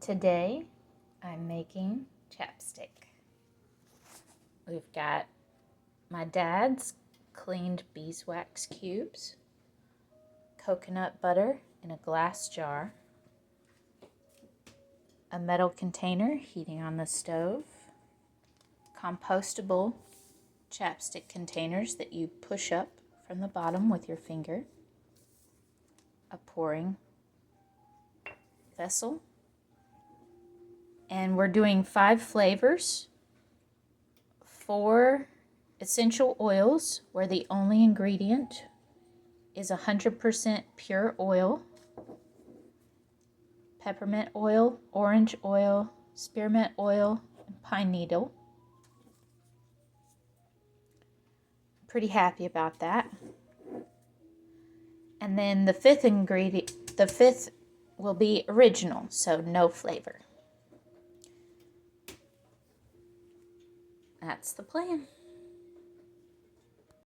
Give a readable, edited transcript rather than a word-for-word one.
Today I'm making chapstick. We've got my dad's cleaned beeswax cubes, coconut butter in a glass jar, a metal container heating on the stove, compostable chapstick containers that you push up from the bottom with your finger, a pouring vessel, and we're doing 5 flavors, 4 essential oils where the only ingredient is 100% pure oil, peppermint oil, orange oil, spearmint oil, and pine needle. Pretty happy about that. And then the 5th ingredient, the 5th will be original, so no flavor. That's the plan.